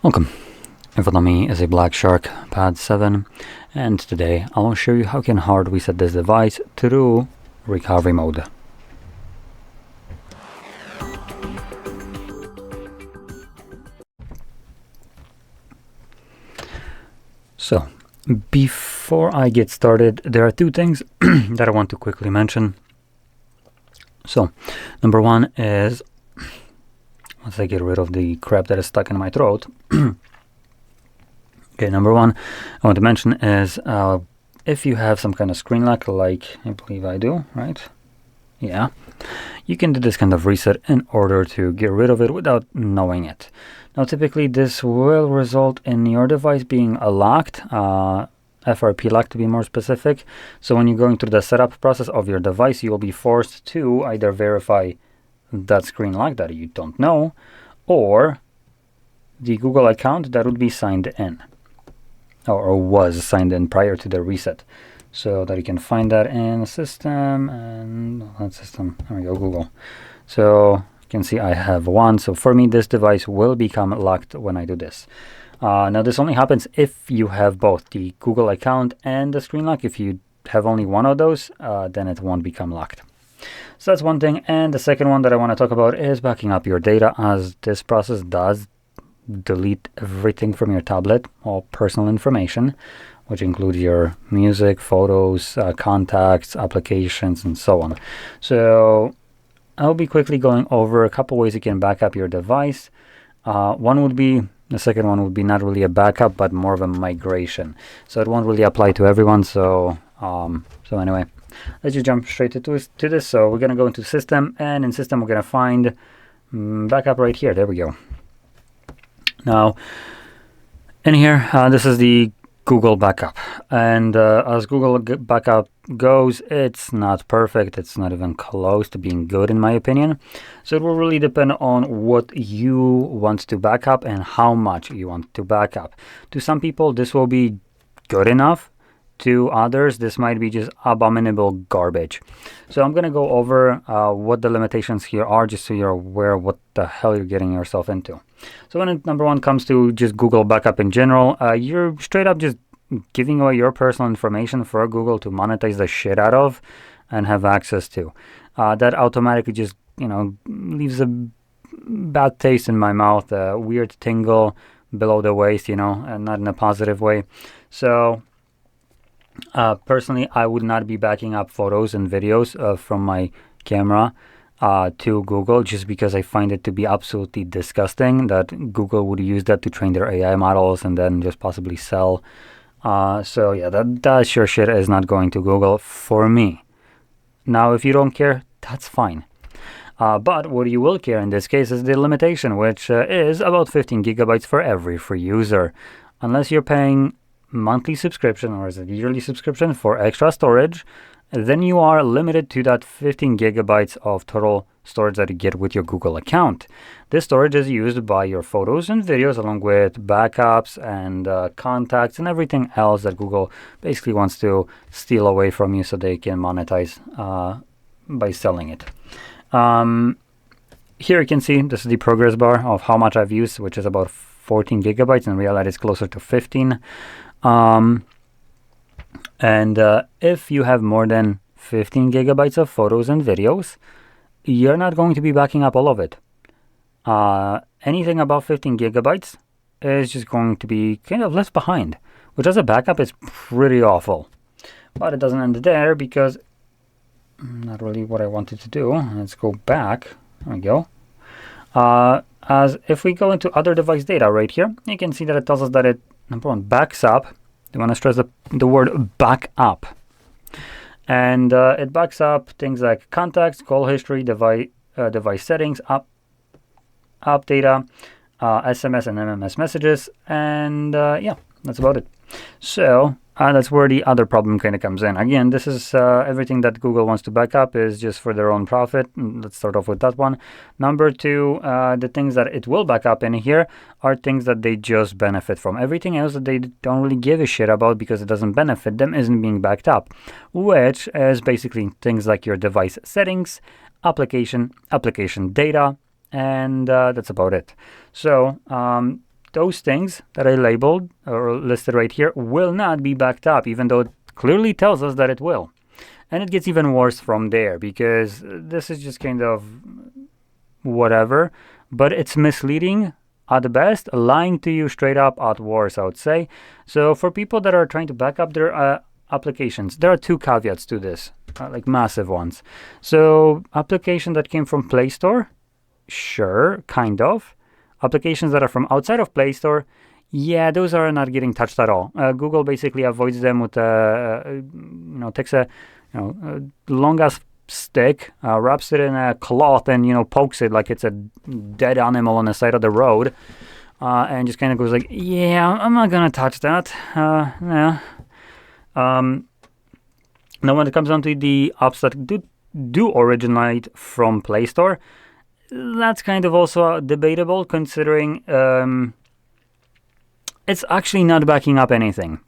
Welcome. In front of me is a Black Shark Pad 7, and today I will show you how you can hard reset this device through recovery mode. So, before I get started, there are two things that I want to quickly mention. So, number one is, once I get rid of the crap that is stuck in my throat. Okay, number one I want to mention is if you have some kind of screen lock, like I believe I do, right? Yeah, you can do this kind of reset in order to get rid of it without knowing it. Now, typically this will result in your device being locked, FRP lock to be more specific. So when you're going through the setup process of your device, you'll be forced to either verify that screen lock that you don't know, or the Google account that would be signed in, or was signed in prior to the reset. So that you can find that in system, and that system, there we go, Google. So you can see I have one. So for me, this device will become locked when I do this. Now this only happens if you have both the Google account and the screen lock. If you have only one of those, then it won't become locked. So that's one thing. And the second one that I want to talk about is backing up your data, as this process does delete everything from your tablet, all personal information, which includes your music, photos, contacts, applications, and so on. So I'll be quickly going over a couple ways you can back up your device. The second one would be not really a backup, but more of a migration. So it won't really apply to everyone. So anyway, let's just jump straight to this. So we're going to go into system, and in system we're going to find backup right here. There we go. Now in here, this is the Google backup, and as Google backup goes, it's not perfect. It's not even close to being good, in my opinion. So it will really depend on what you want to back up and how much you want to back up. To some people, this will be good enough. To others, this might be just abominable garbage. So I'm going to go over what the limitations here are, just so you're aware what the hell you're getting yourself into. So when number one comes to just Google backup in general, you're straight up just giving away your personal information for Google to monetize the shit out of and have access to. That automatically just, leaves a bad taste in my mouth, a weird tingle below the waist, and not in a positive way. So personally, I would not be backing up photos and videos from my camera to Google, just because I find it to be absolutely disgusting that Google would use that to train their AI models and then just possibly sell. So yeah, that sure shit is not going to Google for me. Now, if you don't care, that's fine. But what you will care in this case is the limitation, which is about 15 gigabytes for every free user. Unless you're paying monthly subscription, or is it yearly subscription, for extra storage, then you are limited to that 15 gigabytes of total storage that you get with your Google account. This storage is used by your photos and videos, along with backups and contacts and everything else that Google basically wants to steal away from you so they can monetize by selling it. Here you can see this is the progress bar of how much I've used, which is about 14 gigabytes. In reality, it's closer to 15. And if you have more than 15 gigabytes of photos and videos, you're not going to be backing up all of it. Anything above 15 gigabytes is just going to be kind of left behind, which as a backup is pretty awful. But it doesn't end there, because not really what I wanted to do. Let's go back. There we go. As if we go into other device data right here, you can see that it tells us that it, number one, backs up. I want to stress the word back up. And it backs up things like contacts, call history, device settings, app data, SMS and MMS messages, and yeah, that's about it. So that's where the other problem kind of comes in. Again, this is everything that Google wants to back up is just for their own profit. Let's start off with that one. Number two, the things that it will back up in here are things that they just benefit from. Everything else that they don't really give a shit about because it doesn't benefit them isn't being backed up, which is basically things like your device settings, application data, and that's about it. So those things that I labeled or listed right here will not be backed up, even though it clearly tells us that it will. And it gets even worse from there, because this is just kind of whatever, but it's misleading at best, lying to you straight up at worst, I would say. So for people that are trying to back up their applications, there are two caveats to this, like massive ones. So application that came from Play Store, sure, kind of. Applications that are from outside of Play Store, yeah, those are not getting touched at all. Google basically avoids them with takes a long ass stick, wraps it in a cloth, and pokes it like it's a dead animal on the side of the road, and just kind of goes like, yeah, I'm not gonna touch that. Yeah. Now, when it comes down to the apps that do originate from Play Store, that's kind of also debatable, considering it's actually not backing up anything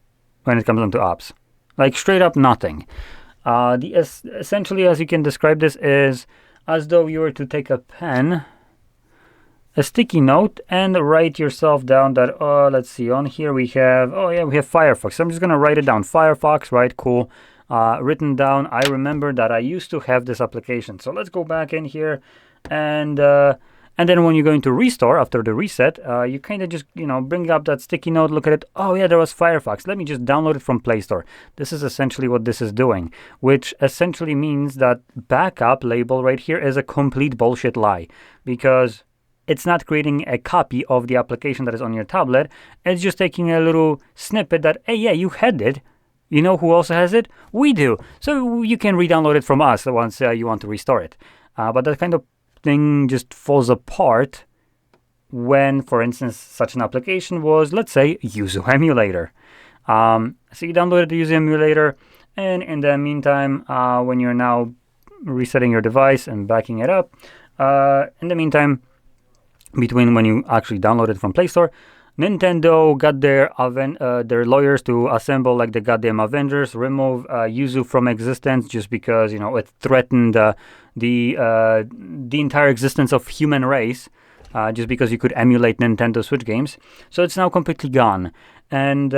when it comes down to apps. Like, straight up nothing. Essentially, as you can describe this, is as though you were to take a pen, a sticky note, and write yourself down that, let's see, on here we have, we have Firefox. So I'm just going to write it down. Firefox, right? Cool. Written down. I remember that I used to have this application. So let's go back in here, and then when you're going to restore after the reset, you kind of just, bring up that sticky note, look at it. Oh yeah, there was Firefox. Let me just download it from Play Store. This is essentially what this is doing, which essentially means that backup label right here is a complete bullshit lie, because it's not creating a copy of the application that is on your tablet. It's just taking a little snippet that, hey, yeah, you had it. You know who also has it? We do. So you can re-download it from us once you want to restore it. But that kind of thing just falls apart when, for instance, such an application was, let's say, Yuzu Emulator. So you downloaded the Yuzu Emulator, and in the meantime, when you're now resetting your device and backing it up, in the meantime, between when you actually download it from Play Store, Nintendo got their lawyers to assemble like the goddamn Avengers, remove Yuzu from existence just because it threatened the entire existence of human race, just because you could emulate Nintendo Switch games. So it's now completely gone, and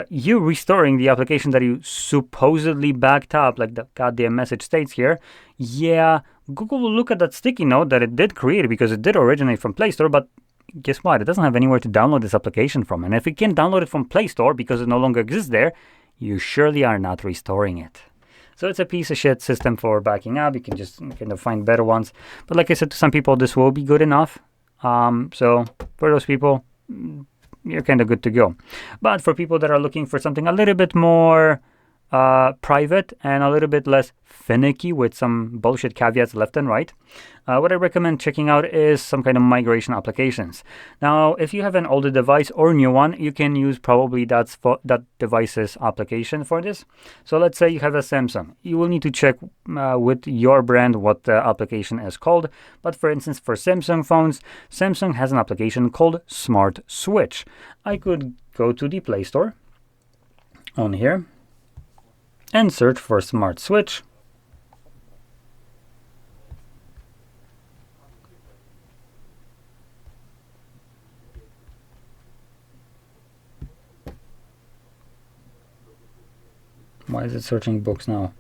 you restoring the application that you supposedly backed up, like the goddamn message states here. Yeah, Google will look at that sticky note that it did create because it did originate from Play Store, but guess what? It doesn't have anywhere to download this application from. And if you can download it from Play Store because it no longer exists there, you surely are not restoring it. So it's a piece of shit system for backing up. You can just kind of find better ones. But like I said, to some people, this will be good enough. So for those people, you're kind of good to go. But for people that are looking for something a little bit more private and a little bit less finicky with some bullshit caveats left and right, what I recommend checking out is some kind of migration applications. Now, if you have an older device or new one, you can use probably that device's application for this. So let's say you have a Samsung. You will need to check with your brand what the application is called. But for instance, for Samsung phones, Samsung has an application called Smart Switch. I could go to the Play Store on here and search for Smart Switch. Why is it searching books now?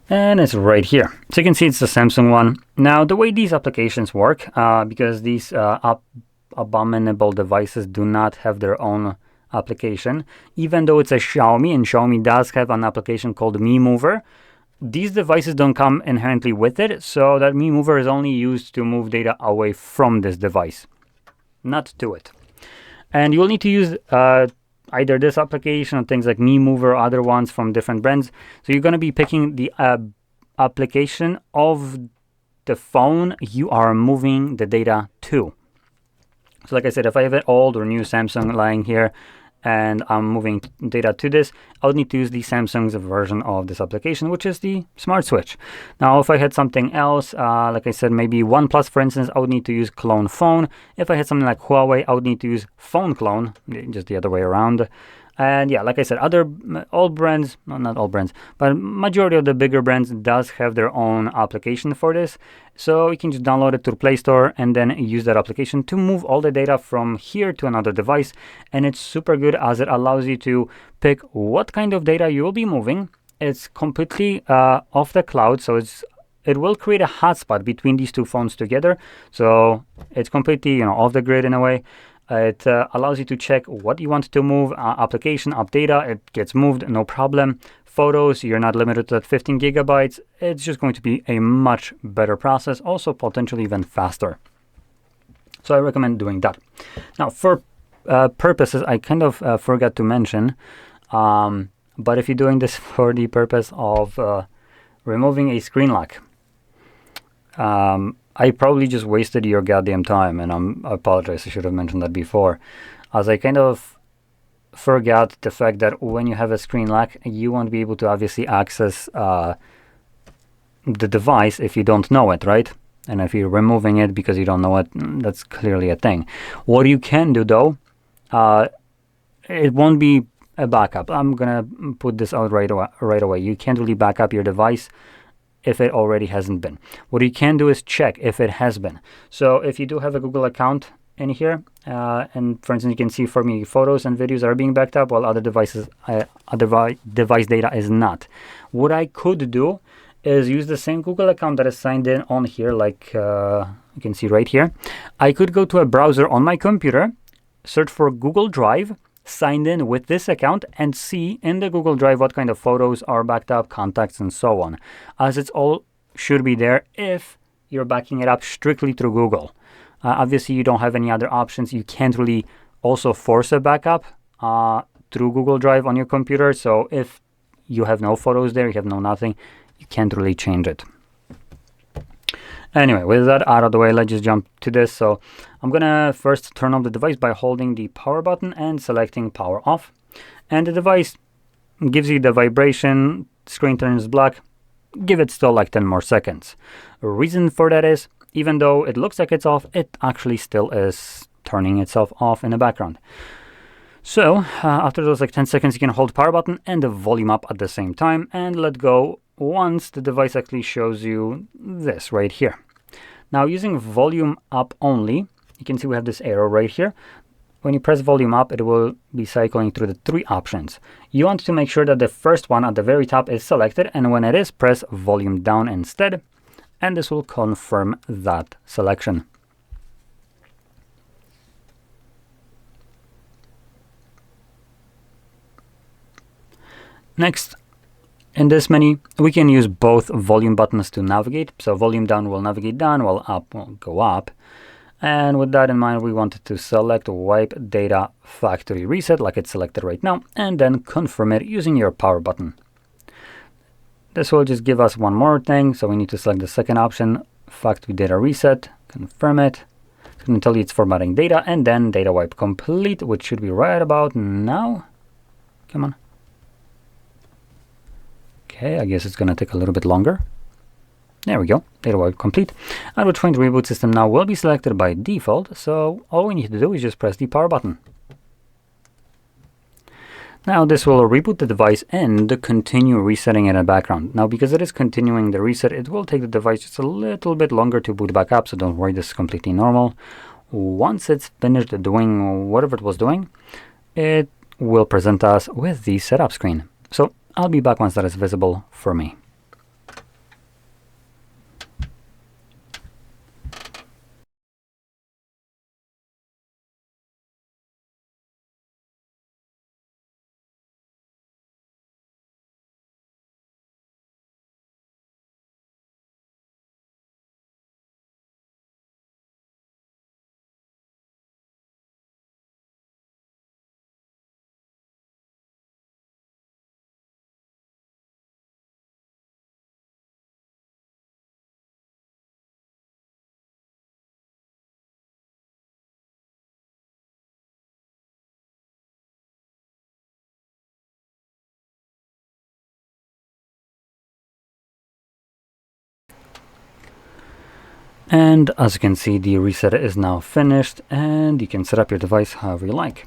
And it's right here. So you can see it's the Samsung one. Now, the way these applications work, because these abominable devices do not have their own application, even though it's a Xiaomi, and Xiaomi does have an application called Mi Mover, these devices don't come inherently with it, so that Mi Mover is only used to move data away from this device, not to it. And you'll need to use either this application or things like Mi Mover or other ones from different brands. So you're going to be picking the application of the phone you are moving the data to. So like I said, if I have an old or new Samsung lying here and I'm moving data to this, I would need to use the Samsung's version of this application, which is the Smart Switch. Now, if I had something else, like I said, maybe OnePlus, for instance, I would need to use Clone Phone. If I had something like Huawei, I would need to use Phone Clone, just the other way around. And yeah, like I said, all brands, no, not all brands, but majority of the bigger brands does have their own application for this. So you can just download it to the Play Store and then use that application to move all the data from here to another device. And it's super good as it allows you to pick what kind of data you will be moving. It's completely off the cloud, so it will create a hotspot between these two phones together. So it's completely off the grid in a way. It allows you to check what you want to move, application, up data, it gets moved, no problem. Photos, you're not limited to 15 gigabytes. It's just going to be a much better process, also potentially even faster. So I recommend doing that. Now, for purposes, I kind of forgot to mention, but if you're doing this for the purpose of removing a screen lock, I probably just wasted your goddamn time, and I apologize. I should have mentioned that before, as I kind of forgot the fact that when you have a screen lock, you won't be able to obviously access the device if you don't know it, right? And if you're removing it because you don't know it, that's clearly a thing. What you can do though, it won't be a backup. I'm gonna put this out right away. You can't really back up your device if it already hasn't been. What you can do is check if it has been. So if you do have a Google account in here, and for instance, you can see for me photos and videos are being backed up while other devices, device data is not. What I could do is use the same Google account that is signed in on here, like you can see right here. I could go to a browser on my computer, search for Google Drive, signed in with this account, and see in the Google Drive what kind of photos are backed up, contacts, and so on, as it's all should be there if you're backing it up strictly through Google. Obviously, you don't have any other options. You can't really also force a backup through Google Drive on your computer. So if you have no photos there, you have no nothing, you can't really change it. Anyway, with that out of the way, let's just jump to this. So I'm gonna first turn on the device by holding the power button and selecting power off. And the device gives you the vibration, screen turns black. Give it still like 10 more seconds. The reason for that is, even though it looks like it's off, it actually still is turning itself off in the background. So after those like 10 seconds, you can hold power button and the volume up at the same time and let go once the device actually shows you this right here. Now using volume up only, you can see we have this arrow right here. When you press volume up, it will be cycling through the three options. You want to make sure that the first one at the very top is selected, and when it is, press volume down instead, and this will confirm that selection. Next, in this menu, we can use both volume buttons to navigate. So volume down will navigate down, while up will go up. And with that in mind, we wanted to select wipe data factory reset, like it's selected right now, and then confirm it using your power button. This will just give us one more thing. So we need to select the second option, factory data reset, confirm it. It's going to tell you it's formatting data, and then data wipe complete, which should be right about now. Come on. Okay, I guess it's going to take a little bit longer. There we go, data wipe complete. At which point the reboot system now will be selected by default, so all we need to do is just press the power button. Now this will reboot the device and continue resetting it in the background. Now because it is continuing the reset, it will take the device just a little bit longer to boot back up, so don't worry, this is completely normal. Once it's finished doing whatever it was doing, it will present us with the setup screen. So I'll be back once that is visible for me. And as you can see, the reset is now finished, and you can set up your device however you like.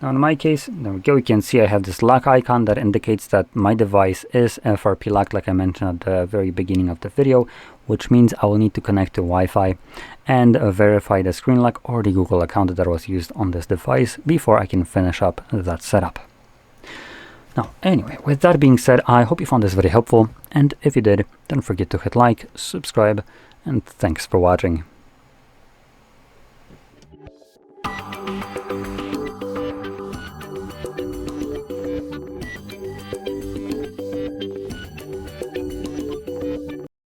Now in my case, there we go, you can see I have this lock icon that indicates that my device is FRP locked, like I mentioned at the very beginning of the video, which means I will need to connect to Wi-Fi and verify the screen lock or the Google account that was used on this device before I can finish up that setup. Now, anyway, with that being said, I hope you found this very helpful, and if you did, don't forget to hit like, subscribe, and thanks for watching.